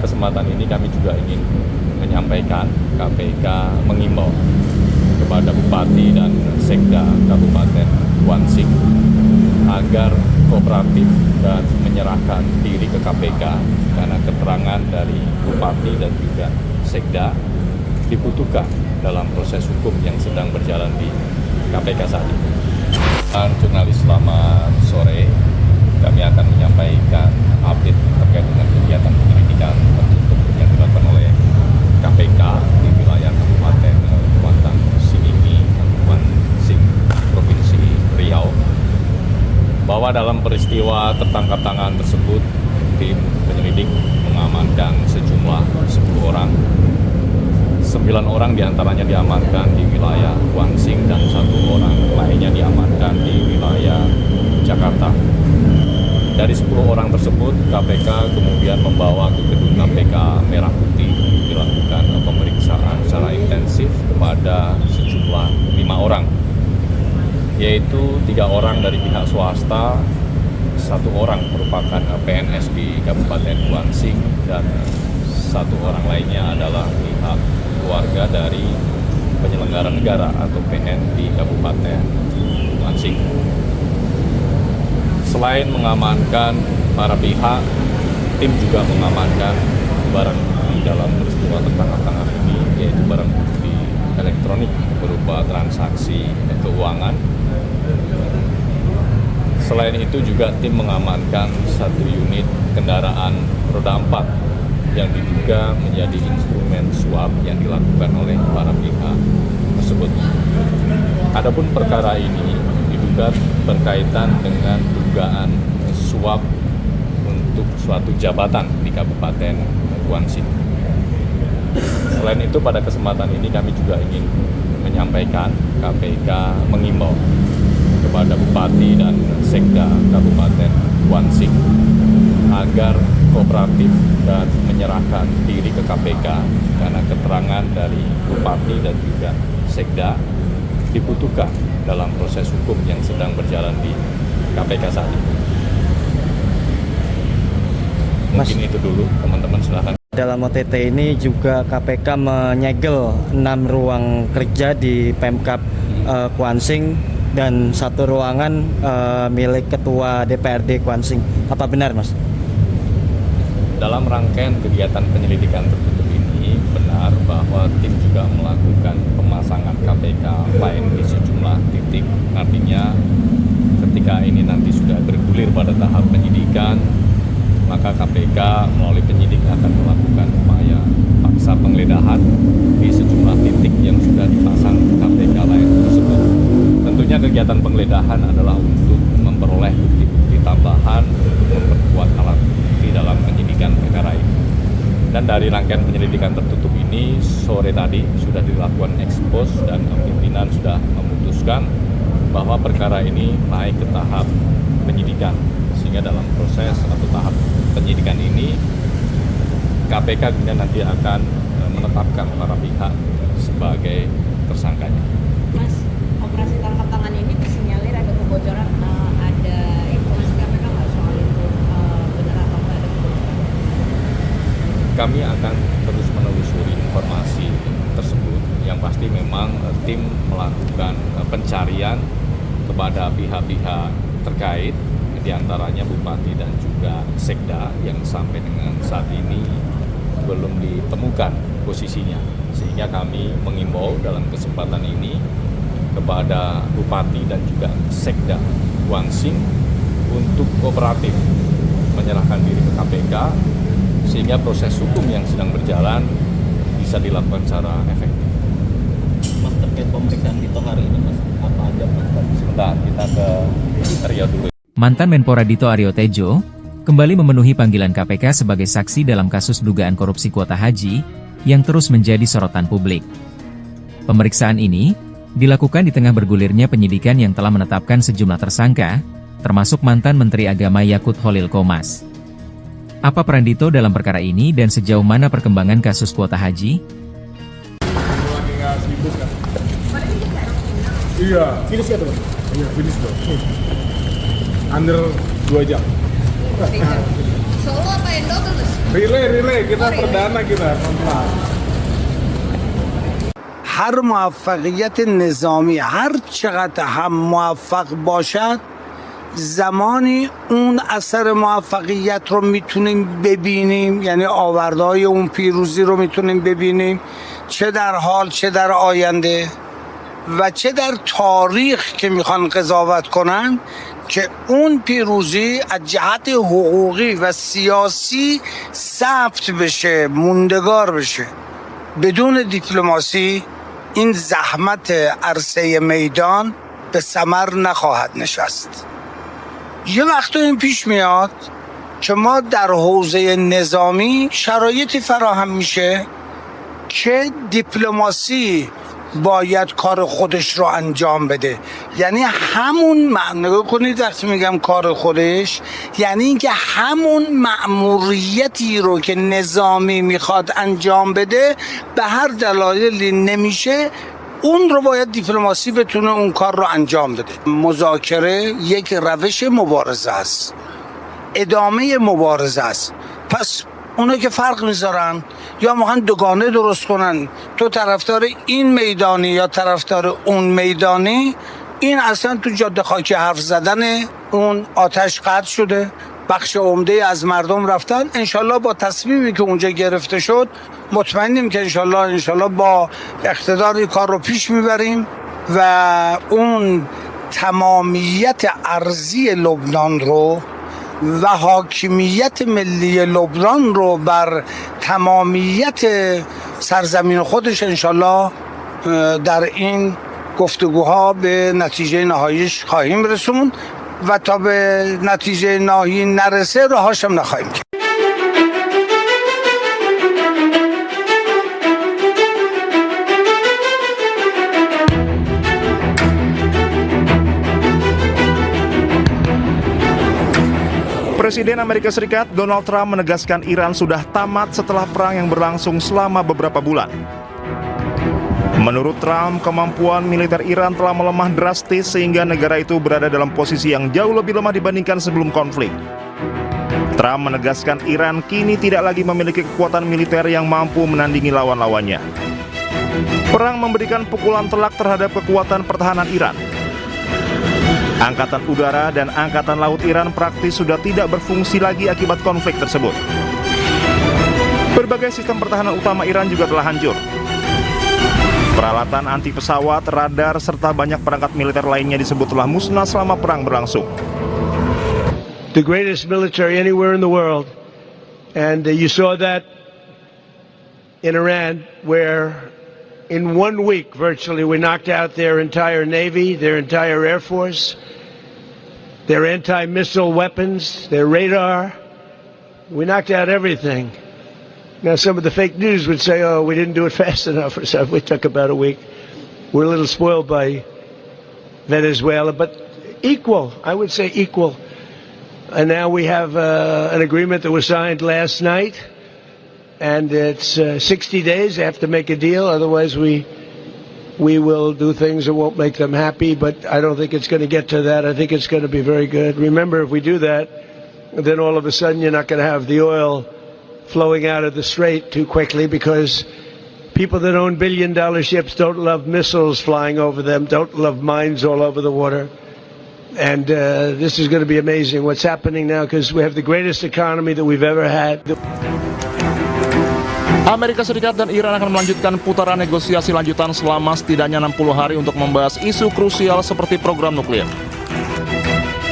Kesempatan ini kami juga ingin menyampaikan KPK mengimbau kepada Bupati dan Sekda Kabupaten Kuansing agar kooperatif dan menyerahkan diri ke KPK karena keterangan dari Bupati dan juga Sekda dibutuhkan dalam proses hukum yang sedang berjalan di KPK saat ini. Jurnalis, selamat sore. Kami akan menyampaikan update terkait dengan kegiatan penyelidikan tertutup yang dilakukan oleh KPK di wilayah Kabupaten Kuantan Singingi, Kuansing, Provinsi Riau. Bahwa dalam peristiwa tertangkap tangan tersebut, tim penyelidik mengamankan sejumlah 10 orang. 9 orang diantaranya diamankan di wilayah Kuansing dan 1 orang lainnya diamankan di wilayah Jakarta. Dari 10 orang tersebut, KPK kemudian membawa ke gedung KPK Merah Putih dilakukan pemeriksaan secara intensif kepada sejumlah 5 orang, yaitu 3 orang dari pihak swasta, 1 orang merupakan PNS di Kabupaten Kuansing, dan 1 orang lainnya adalah pihak keluarga dari penyelenggara negara atau PN di Kabupaten Kuansing. Selain mengamankan para pihak, tim juga mengamankan barang bukti dalam peristiwa tertangkap tangan ini, yaitu barang bukti elektronik berupa transaksi keuangan. Selain itu juga tim mengamankan 1 unit kendaraan roda 4 yang diduga menjadi instrumen suap yang dilakukan oleh para pihak tersebut. Adapun perkara ini diduga berkaitan dengan dugaan suap untuk suatu jabatan di Kabupaten Kuansing. Selain itu, pada kesempatan ini kami juga ingin menyampaikan KPK mengimbau kepada Bupati dan Sekda Kabupaten Kuansing agar kooperatif dan menyerahkan diri ke KPK karena keterangan dari Bupati dan juga Sekda dibutuhkan dalam proses hukum yang sedang berjalan di KPK saat ini. Mungkin itu dulu, teman-teman, silahkan. Dalam OTT ini juga KPK menyegel 6 ruang kerja di Pemkab Kuansing dan 1 ruangan milik Ketua DPRD Kuansing. Apa benar, Mas? Dalam rangkaian kegiatan penyelidikan tertutup ini, benar bahwa tim juga melakukan pemasangan KPK lain di sejumlah titik. Artinya ketika ini nanti sudah bergulir pada tahap penyidikan, maka KPK melalui penyidik akan melakukan upaya paksa penggeledahan di sejumlah titik yang sudah dipasang KPK lain tersebut. Tentunya kegiatan penggeledahan adalah untuk memperoleh bukti-bukti tambahan untuk memperkuat alat bukti dalam penyidikan perkara ini. Dan dari rangkaian penyelidikan tertutup ini, sore tadi sudah dilakukan ekspos dan pimpinan sudah memutuskan bahwa perkara ini naik ke tahap penyidikan. Sehingga dalam proses atau tahap penyidikan ini, KPK kemudian nanti akan menetapkan para pihak sebagai tersangkanya. Mas, operasi tangkap tangan ini disinyalir ada kebocoran, ada informasi KPK nggak soal itu, benar atau nggak ada kebocoran? Kami akan terus menelusuri informasi tersebut. Yang pasti memang tim melakukan pencarian kepada pihak-pihak terkait, diantaranya Bupati dan juga Sekda yang sampai dengan saat ini belum ditemukan posisinya. Sehingga kami mengimbau dalam kesempatan ini kepada Bupati dan juga Sekda Kuansing untuk kooperatif menyerahkan diri ke KPK sehingga proses hukum yang sedang berjalan bisa dilakukan secara efektif. Mas, terkait pemeriksaan Dito hari ini, Mas, apa aja, Mas? Sebentar, kita ke Rio dulu. Mantan Menpora Dito Aryo Tejo kembali memenuhi panggilan KPK sebagai saksi dalam kasus dugaan korupsi kuota haji yang terus menjadi sorotan publik. Pemeriksaan ini dilakukan di tengah bergulirnya penyidikan yang telah menetapkan sejumlah tersangka, termasuk mantan Menteri Agama Yakut Kholil Qomas. Apa peran Dito dalam perkara ini dan sejauh mana perkembangan kasus kuota haji? Iya. Finish ya tuh? Iya, finish dong. Under 2 jam. Solo apa Indo terus? Relay kita perdana kita. هر موفقیت نظامی هر چقدر هم موفق باشد زمانی اون اثر موفقیت رو میتونیم ببینیم، یعنی آوردهای اون پیروزی رو میتونیم ببینیم، چه در حال چه در آینده و چه در تاریخ که میخوان قضاوت کنن که اون پیروزی از جهت حقوقی و سیاسی ثبت بشه، موندگار بشه. بدون دیپلماسی این زحمت عرصه میدان به ثمر نخواهد نشست. یه وقت این پیش میاد که ما در حوزه نظامی شرایطی فراهم میشه که دیپلماسی باید کار خودش رو انجام بده. یعنی همون نگاه کنید وقتی میگم کار خودش، یعنی اینکه همون مأموریتی رو که نظامی میخواد انجام بده به هر دلایلی نمیشه، اون رو باید دیپلماسی بتونه اون کار رو انجام بده. مذاکره یک روش مبارزه است، ادامه مبارزه است. پس اونا که فرق میذارن یا میخوان دوگانه درست کنن، تو طرفدار این میدانی یا طرفدار اون میدانی، این اصلا تو جاده خاکی حرف زدن. اون آتش قطع شده، بخش عمده از مردم رفتن. انشالله با تصمیمی که اونجا گرفته شد مطمئنیم که انشالله با اقتدار این کار رو پیش میبریم و اون تمامیت ارضی لبنان رو و حاکمیت ملی لبنان رو بر تمامیت سرزمین خودش انشالله در این گفتگوها به نتیجه نهاییش خواهیم رسوند و تا به نتیجه نهایی نرسه راهاش هم نخواهیم کرد. Presiden Amerika Serikat Donald Trump menegaskan Iran sudah tamat setelah perang yang berlangsung selama beberapa bulan. Menurut Trump, kemampuan militer Iran telah melemah drastis sehingga negara itu berada dalam posisi yang jauh lebih lemah dibandingkan sebelum konflik. Trump menegaskan Iran kini tidak lagi memiliki kekuatan militer yang mampu menandingi lawan-lawannya. Perang memberikan pukulan telak terhadap kekuatan pertahanan Iran. Angkatan udara dan angkatan laut Iran praktis sudah tidak berfungsi lagi akibat konflik tersebut. Berbagai sistem pertahanan utama Iran juga telah hancur. Peralatan anti pesawat, radar, serta banyak perangkat militer lainnya disebut telah musnah selama perang berlangsung. The greatest military anywhere in the world, and you saw that in Iran, where in 1 week virtually we knocked out their entire navy, their entire air force, their anti-missile weapons, their radar. We knocked out everything. Now some of the fake news would say, oh, we didn't do it fast enough or something. We took about a week. We're a little spoiled by Venezuela, but equal, I would say equal. And now we have an agreement that was signed last night, and it's 60 days. They have to make a deal, otherwise we will do things that won't make them happy, but I don't think it's going to get to that. I think it's going to be very good. Remember, if we do that, then all of a sudden you're not going to have the oil flowing out of the strait too quickly, because people that own billion-dollar ships don't love missiles flying over them, don't love mines all over the water. And this is going to be amazing what's happening now, because we have the greatest economy that we've ever had. Amerika Serikat dan Iran akan melanjutkan putaran negosiasi lanjutan selama setidaknya 60 hari untuk membahas isu krusial seperti program nuklir.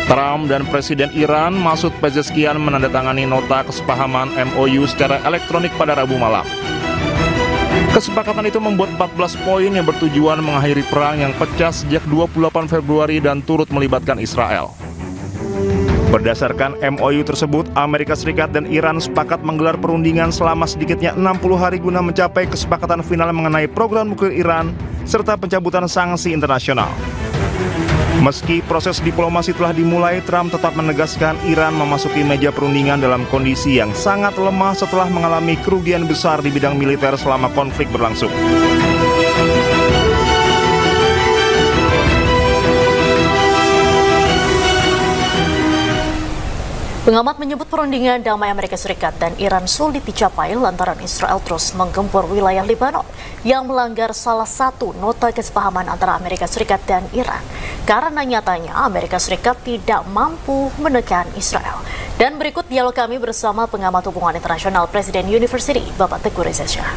Trump dan Presiden Iran Masoud Pezeshkian menandatangani nota kesepahaman MOU secara elektronik pada Rabu malam. Kesepakatan itu membuat 14 poin yang bertujuan mengakhiri perang yang pecah sejak 28 Februari dan turut melibatkan Israel. Berdasarkan MOU tersebut, Amerika Serikat dan Iran sepakat menggelar perundingan selama sedikitnya 60 hari guna mencapai kesepakatan final mengenai program nuklir Iran serta pencabutan sanksi internasional. Meski proses diplomasi telah dimulai, Trump tetap menegaskan Iran memasuki meja perundingan dalam kondisi yang sangat lemah setelah mengalami kerugian besar di bidang militer selama konflik berlangsung. Pengamat menyebut perundingan damai Amerika Serikat dan Iran sulit dicapai lantaran Israel terus menggempur wilayah Lebanon yang melanggar salah satu nota kesepahaman antara Amerika Serikat dan Iran. Karena nyatanya Amerika Serikat tidak mampu menekan Israel. Dan berikut dialog kami bersama pengamat hubungan internasional Presiden University, Bapak Teguh Reza Shah.